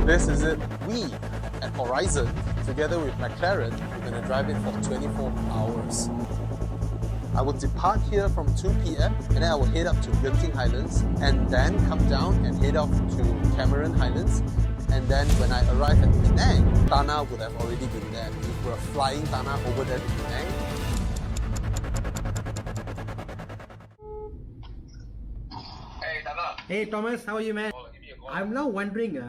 This is it. We at Aurizn, together with McLaren, we're going to drive it for 24 hours. I will depart here from 2 p.m. and then I will head up to Genting Highlands and then come down and head off to Cameron Highlands. And then when I arrive at Penang, Tana would have already been there. We were flying Tana over there to Penang. Hey Tana. Hey Thomas, how are you, man? Oh, give me a call. I'm now wondering,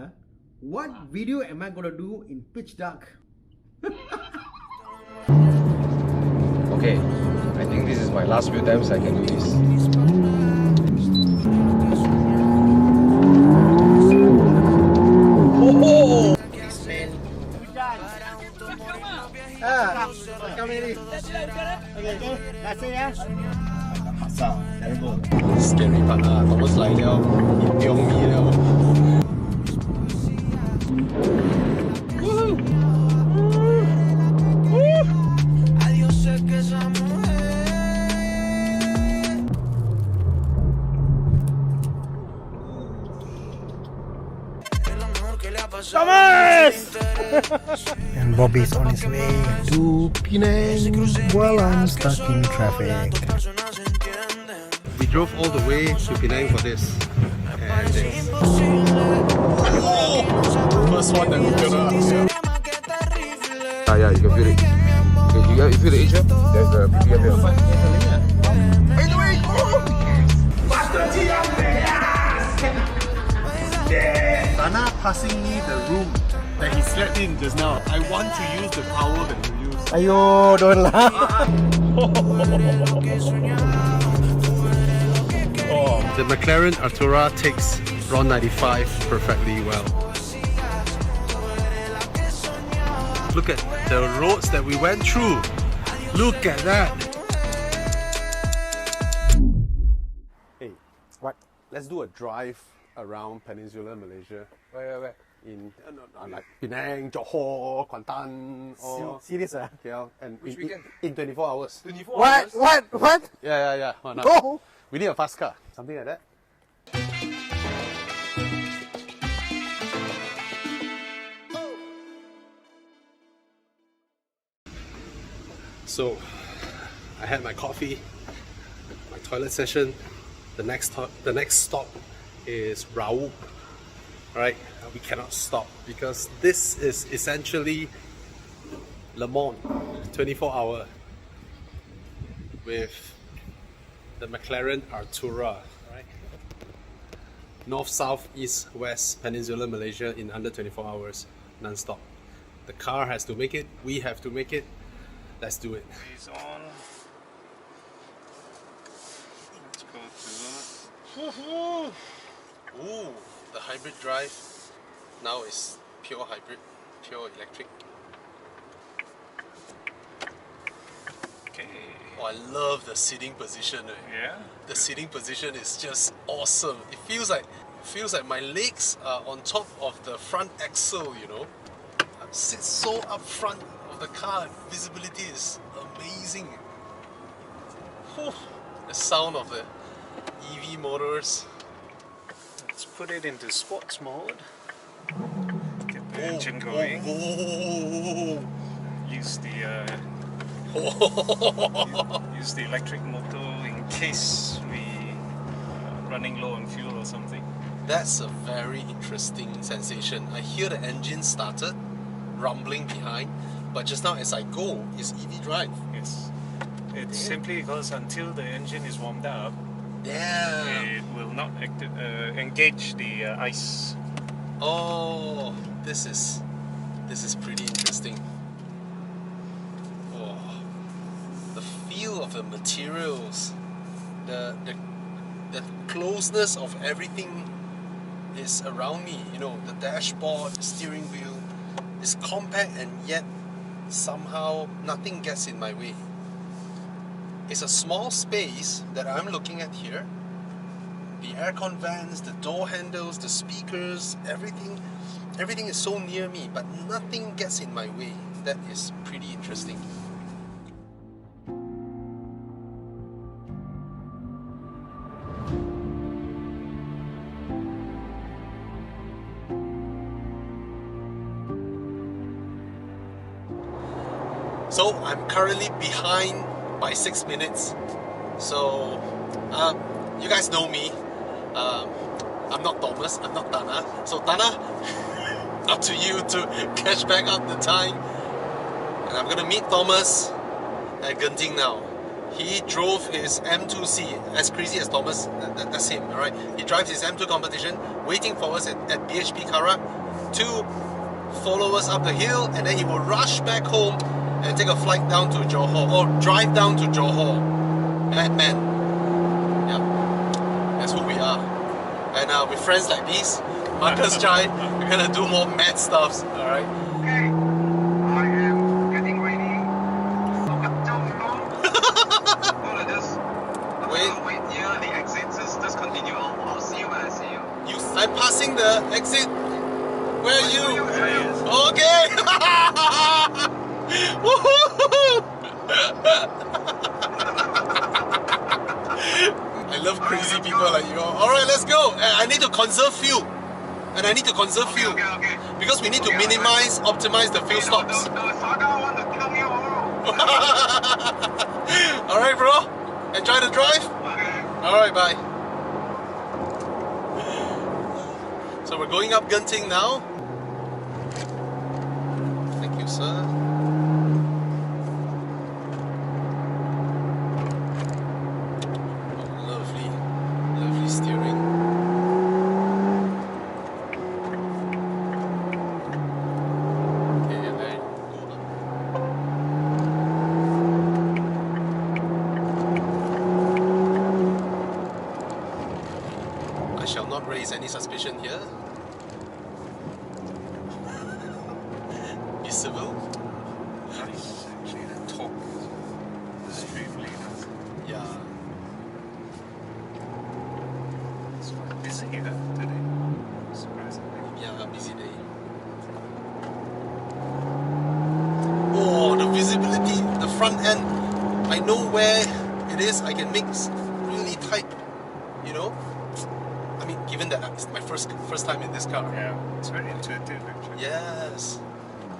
what video am I gonna do in pitch dark? Okay, I think this is my last few times I can do this. Oh! Come in. Okay, that's it, yeah? Scary part lah, Thomas 来了，你丢米了。Thomas! And Bobby's on his way to Penang while I'm stuck in traffic. We drove all the way to Penang for this. And this. First one that we're gonna. Yeah, you can feel it. You feel the edge here? There's a BBM here. Wait, wait, Tana passing me the room that he slept in just now. I want to use the power that you use. Ayo, don't laugh. The McLaren Artura takes RON 95 perfectly well. Look at the roads that we went through. Look at that. Hey, what? Let's do a drive around Peninsular Malaysia. Where? In like Penang, Johor, Kuantan, or Serious, ah? KL, and in 24 hours. 24 hours? What? Yeah. Why not? Go! We need a fast car, something like that. So, I had my coffee, my toilet session. The next stop is Raub. Alright, we cannot stop because this is essentially Le Mans 24 hour with the McLaren Artura. Right? North, south, east, west, Peninsular Malaysia in under 24 hours, non-stop. The car has to make it, we have to make it. Let's do it. He's on. Let's go to. Ooh, the hybrid drive now is pure hybrid, pure electric. Okay. Oh, I love the seating position. Yeah. The seating position is just awesome. It feels like my legs are on top of the front axle, you know. I sit so up front of the car. Visibility is amazing. Whew. The sound of the EV motors. Let's put it into sports mode. Get the engine going. Use the use the electric motor in case we running low on fuel or something. That's a very interesting sensation. I hear the engine started rumbling behind, but just now as I go, it's EV drive. Yes. It's simply because until the engine is warmed up, it will not engage the ice. Oh, this is pretty interesting. Oh, the feel of the materials, the closeness of everything is around me. You know, the dashboard, the steering wheel is compact and yet somehow nothing gets in my way. It's a small space that I'm looking at here. The aircon vents, the door handles, the speakers, everything is so near me, but nothing gets in my way. That is pretty interesting. So I'm currently behind by 6 minutes. So you guys know me. I'm not Thomas, I'm not Tana. So Tana, up to you to catch back up the time. And I'm gonna meet Thomas at Genting now. He drove his M2C, as crazy as Thomas, that's him, alright? He drives his M2 competition, waiting for us at BHP Karak to follow us up the hill, and then he will rush back home and take a flight down to Johor, or drive down to Johor. Madman. Yeah, that's who we are. And with friends like these, Marcus Chai, we're gonna do more mad stuffs, alright? Okay, I am getting ready. Wait here, the exit. Just continue. I'll see you when I see you. I'm passing the exit. Where are you? Okay. Woohoo! I love crazy people like you. Alright, let's go. I need to conserve fuel. And I need to conserve fuel. Okay. Because we need to minimize, optimize the fuel stops. The saga want to kill me tomorrow. Alright, bro. Enjoy the drive. Okay. Alright, bye. So we're going up Genting now. Thank you, sir. Oh, lovely, lovely steering. Okay, and then go up. I shall not raise any suspicion here. Be civil. Nice, actually, the talk is extremely nice. Yeah. It's quite busy today, surprisingly. Yeah, busy day. Oh, the visibility, the front end. I know where it is. I can mix really tight, you know. I mean, given that it's my first time in this car. Yeah, it's very intuitive actually. Yes,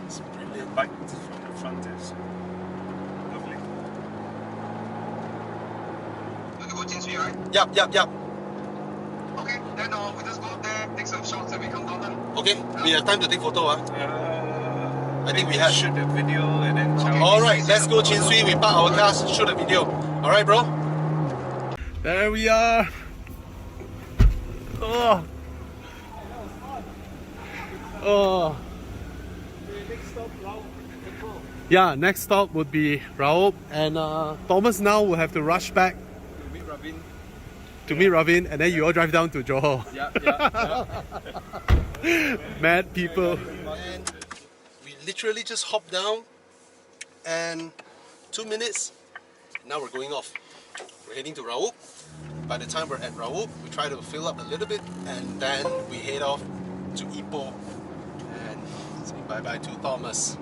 it's brilliant. The bite from the front is lovely. Want to go Jinsui, right? Yup. Okay, then we just go there, take some shots, and we come down then. Okay, we have time to take photo, huh? I think we have. Shoot a video and then Alright, let's go Chinsui. We park our cars, shoot a video. Alright, bro? There we are. Oh. Yeah, next stop would be Raub, and Thomas now will have to rush back to meet Ravin, and then you all drive down to Johor. Mad people. And we literally just hopped down, and 2 minutes, now we're going off. We're heading to Raub. By the time we're at Raub, we try to fill up a little bit, and then we head off to Ipoh and say bye-bye to Thomas.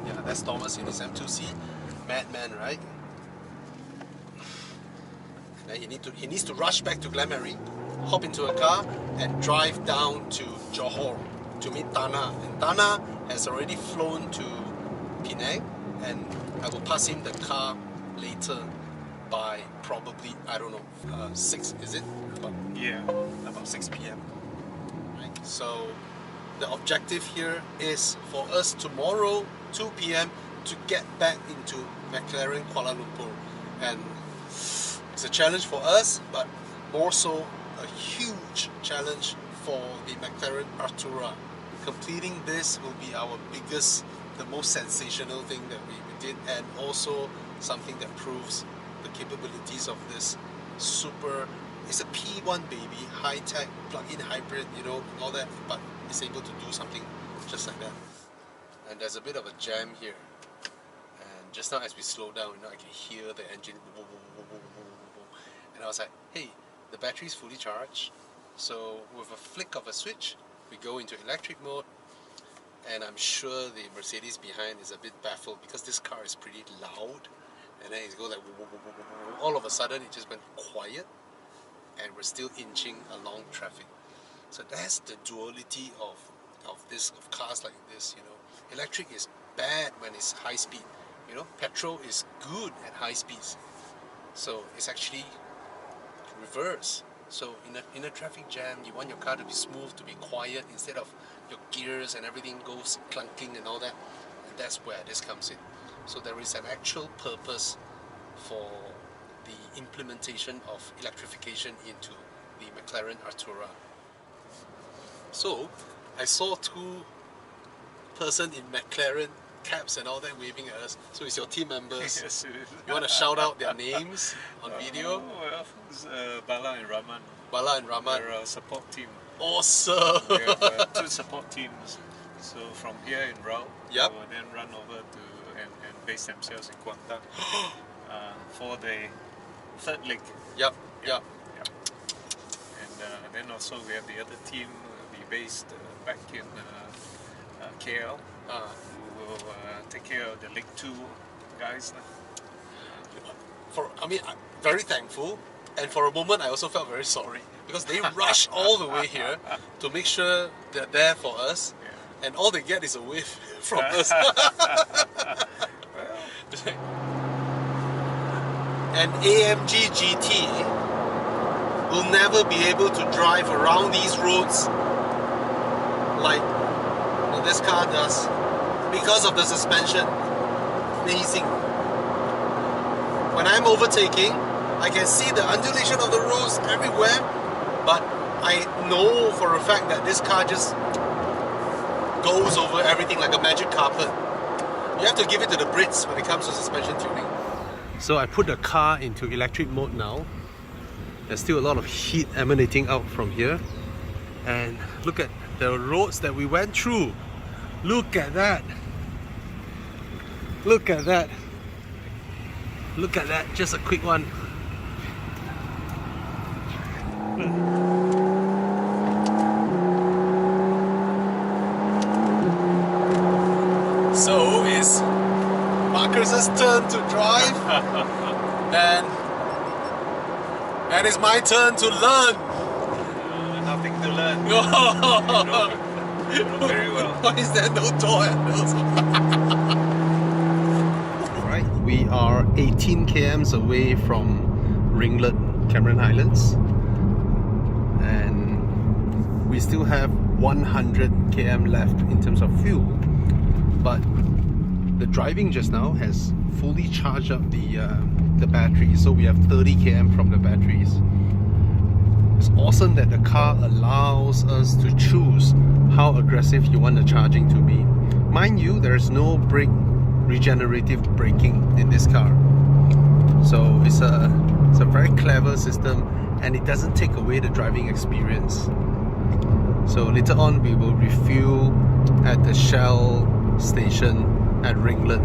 Yeah, that's Thomas in his M2C. Madman, right? Then he needs to rush back to Glenmarie, hop into a car, and drive down to Johor to meet Tana. And Tana has already flown to Penang, and I will pass him the car later by probably, I don't know, 6, is it? About 6 p.m. Right? So the objective here is for us tomorrow, 2 p.m, to get back into McLaren Kuala Lumpur. And it's a challenge for us, but more so a huge challenge for the McLaren Artura. Completing this will be our biggest, the most sensational thing that we did, and also something that proves the capabilities of this super, it's a P1 baby, high-tech, plug-in hybrid, you know, all that, but it's able to do something just like that. And there's a bit of a jam here. And just now as we slow down, you know, I can hear the engine. And I was like, hey, the battery's fully charged. So with a flick of a switch, we go into electric mode. And I'm sure the Mercedes behind is a bit baffled because this car is pretty loud. And then it goes like, all of a sudden it just went quiet. And we're still inching along traffic. So that's the duality of cars like this, you know. Electric is bad when it's high speed. You know, petrol is good at high speeds. So it's actually reverse. So in a traffic jam, you want your car to be smooth, to be quiet, instead of your gears and everything goes clunking and all that. And that's where this comes in. So there is an actual purpose for the implementation of electrification into the McLaren Artura. So I saw two person in McLaren caps and all that waving at us. So it's your team members. Yes, it is. You want to shout out their names on video? Well, it's, Bala and Rahman. Bala and Rahman. They're a support team. Awesome! We have two support teams. So from here in Rao, Yep. they will then run over to and base themselves in Kuantan for the third leg. Yep. And then also we have the other team be based back in KL, who will take care of the leg 2 guys. I'm very thankful, and for a moment I also felt very sorry because they rushed all the way here to make sure they're there for us, and all they get is a whiff from us. An AMG GT will never be able to drive around these roads like this car does because of the suspension. Amazing. When I'm overtaking, I can see the undulation of the roads everywhere, but I know for a fact that this car just goes over everything like a magic carpet. You have to give it to the Brits when it comes to suspension tuning. So I put the car into electric mode now. There's still a lot of heat emanating out from here. And look at the roads that we went through. Look at that. Look at that. Look at that. Just a quick one. So it's Marcus's turn to drive, and it's my turn to learn. Nothing to learn. You know very well. Why is there no door handles? Right, we are 18 km away from Ringlet, Cameron Highlands, and we still have 100 km left in terms of fuel. But the driving just now has fully charged up the battery, so we have 30 km from the batteries. It's awesome that the car allows us to choose how aggressive you want the charging to be. Mind you, there is no brake regenerative braking in this car, so it's a very clever system, and it doesn't take away the driving experience. So later on we will refuel at the Shell station at Ringlet.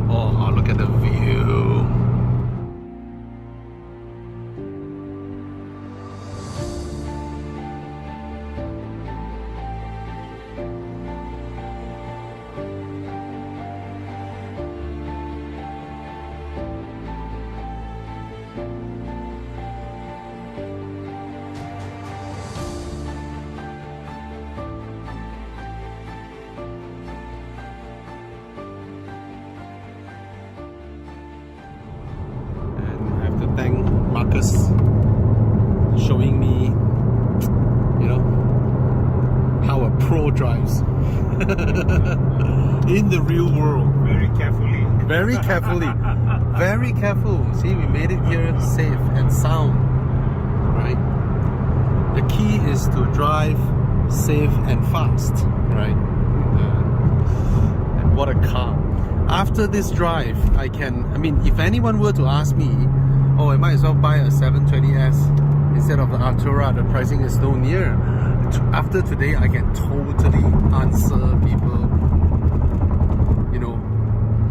Oh, look at the view. Thank Marcus showing me, you know, how a pro drives in the real world. Very carefully. Very carefully. Very careful. See, we made it here safe and sound. Right? The key is to drive safe and fast. Right? And what a car. After this drive, if anyone were to ask me, oh, I might as well buy a 720S instead of the Artura, the pricing is no near. After today, I can totally answer people, you know,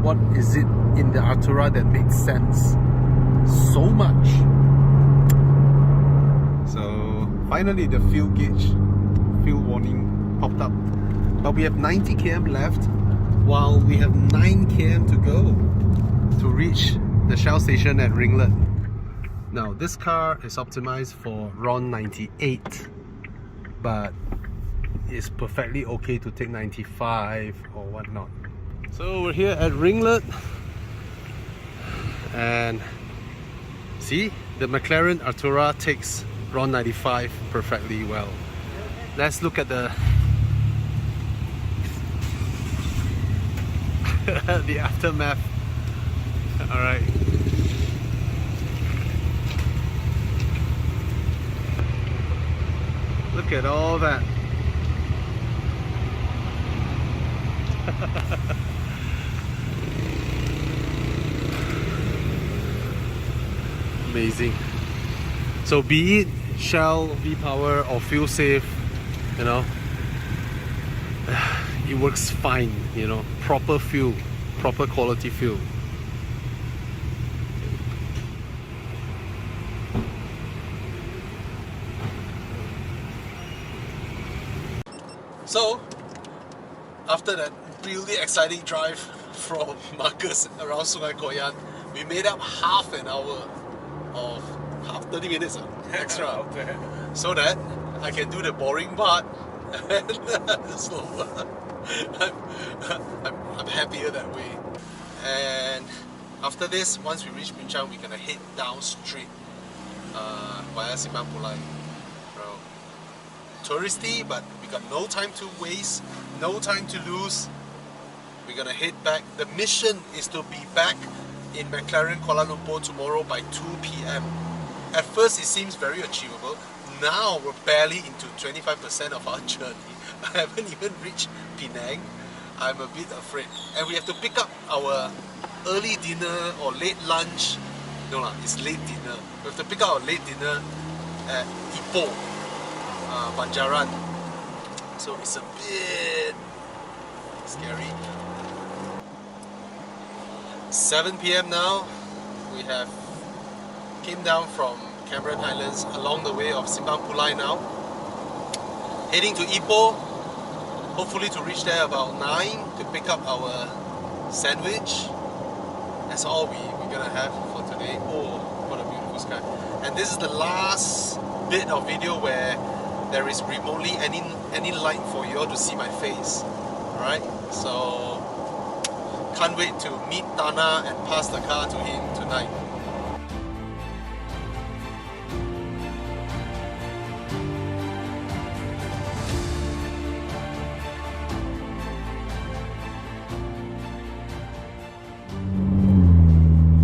what is it in the Artura that makes sense so much. So finally the fuel gauge, fuel warning popped up. But we have 90 km left, while we have 9 km to go to reach the Shell station at Ringlet. Now this car is optimized for RON 98, but it's perfectly okay to take 95 or whatnot. So we're here at Ringlet, and see, the McLaren Artura takes RON 95 perfectly well. Let's look at the the aftermath. All right. Look at all that. Amazing. So be it Shell, V-Power or Fuel Safe, you know, it works fine, you know, proper fuel, proper quality fuel. So, after that really exciting drive from Marcus around Sungai Koyan, we made up half an hour of 30 minutes extra so that I can do the boring part and slower. I'm happier that way. And after this, once we reach Binchang, we're gonna head down straight via Simpang Pulai. Touristy, but we got no time to waste, no time to lose. We're gonna head back. The mission is to be back in McLaren Kuala Lumpur tomorrow by 2 p.m. At first it seems very achievable. Now we're barely into 25% of our journey. I haven't even reached Penang. I'm a bit afraid. And we have to pick up our early dinner or late lunch. No lah, it's late dinner. We have to pick up our late dinner at Ipoh, Banjaran. So it's a bit scary. 7 p.m. now. We have came down from Cameron Highlands along the way of Simpang Pulai now. Heading to Ipoh, hopefully to reach there about 9 to pick up our sandwich. That's all we're gonna have for today. Oh, what a beautiful sky. And this is the last bit of video where there is remotely any light for you all to see my face. Alright, so can't wait to meet Tana and pass the car to him tonight.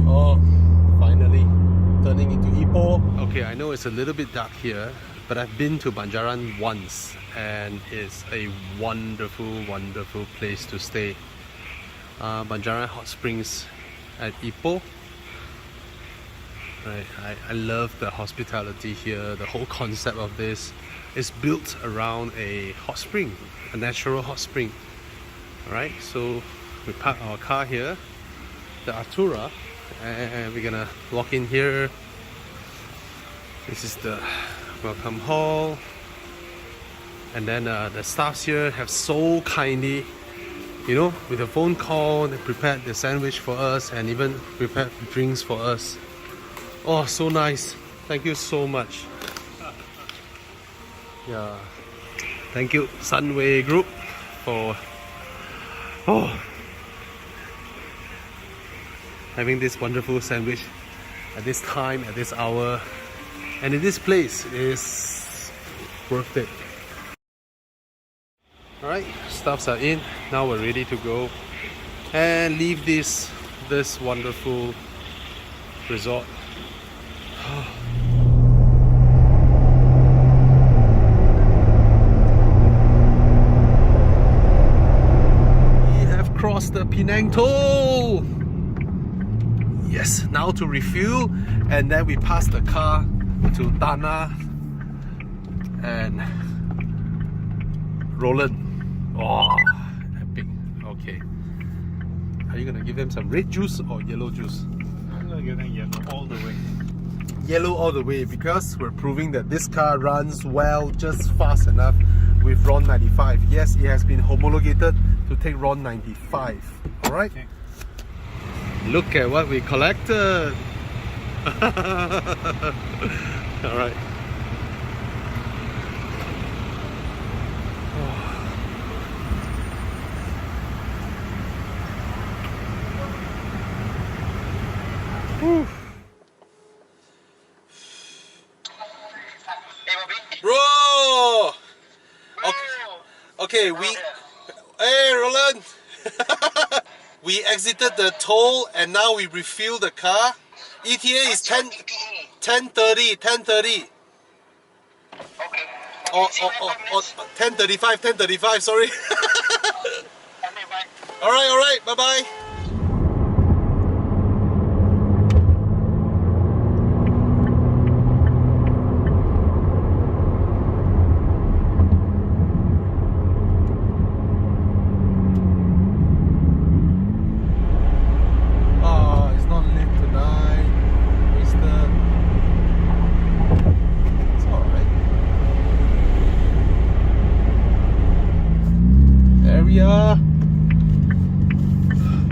Oh, finally turning into Ipoh. Okay, I know it's a little bit dark here, but I've been to Banjaran once and it's a wonderful, wonderful place to stay. Banjaran Hot Springs at Ipoh. Right, I love the hospitality here. The whole concept of this is built around a hot spring, a natural hot spring. Alright, so we park our car here, the Artura, and we're gonna walk in here. This is the welcome hall, and then the staffs here have so kindly, you know, with a phone call, they prepared the sandwich for us and even prepared drinks for us. Oh, so nice. Thank you so much. Yeah, thank you Sunway Group for having this wonderful sandwich at this time, at this hour, and in this place is worth it. Alright, stuffs are in. Now we're ready to go and leave this wonderful resort. We have crossed the Penang toll. Yes, now to refuel, and then we pass the car to Tana and Roland. Oh, epic. Okay. Are you gonna give them some red juice or yellow juice? I'm gonna give them yellow all the way. Yellow all the way, because we're proving that this car runs well, just fast enough with RON 95. Yes, it has been homologated to take RON 95. Alright? Okay. Look at what we collected. Alright. Whew. Hey, Bobby. Bro! Okay, Hey, Roland! We exited the toll and now we refuel the car. ETA is 10:30. Okay. Or 10:35, sorry. Okay, bye. Alright, bye-bye.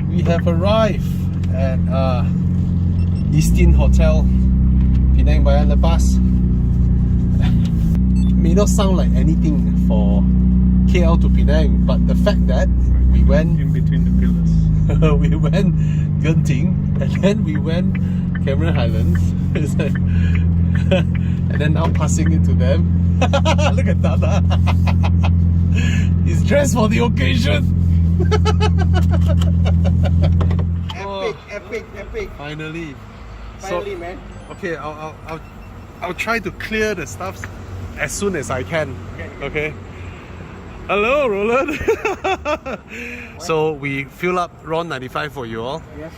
We have arrived at Eastern Hotel, Penang Bayan Lepas. May not sound like anything for KL to Penang, but the fact that we went In between the pillars. we went Genting and then we went Cameron Highlands. It's like and then now passing it to them. Look at Dada. He's dressed for the occasion. Epic. Finally, Man. okay, I'll try to clear the stuff as soon as I can. Okay. Hello, Roland. So we fill up RON 95 for you all. Yes.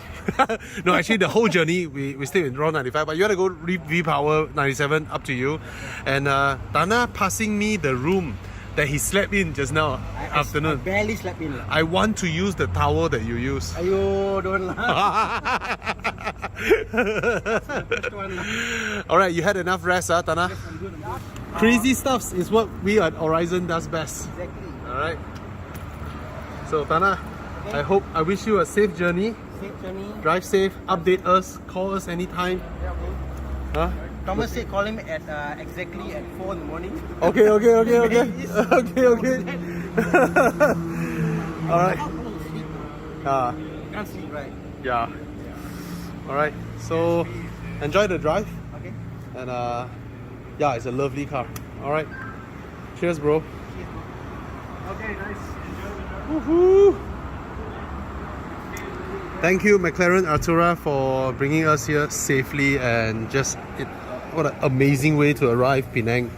No, actually the whole journey we stay in RON 95, but you want to go V-Power 97, up to you. And Dana passing me the room that he slept in just now, afternoon. I barely slept in. I want to use the towel that you use. Ayo, don't laugh. Alright, you had enough rest, Tana? Crazy stuffs is what we at Aurizn does best. Exactly. Alright. So Tana, I wish you a safe journey. Safe journey. Drive safe, update us, call us anytime. Yeah, okay. Huh? Thomas said call him at exactly at 4 in the morning. Okay. Okay. Alright. Can't sleep, right? Yeah. Alright. So enjoy the drive. Okay. And yeah, it's a lovely car. Alright. Cheers, bro. Okay, nice. Woohoo! Thank you, McLaren Artura, for bringing us here safely and what an amazing way to arrive Penang.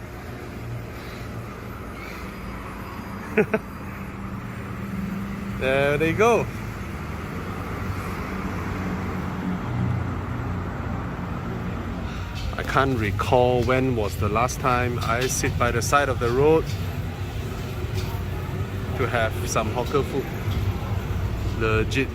There they go. I can't recall when was the last time I sit by the side of the road to have some hawker food. Legit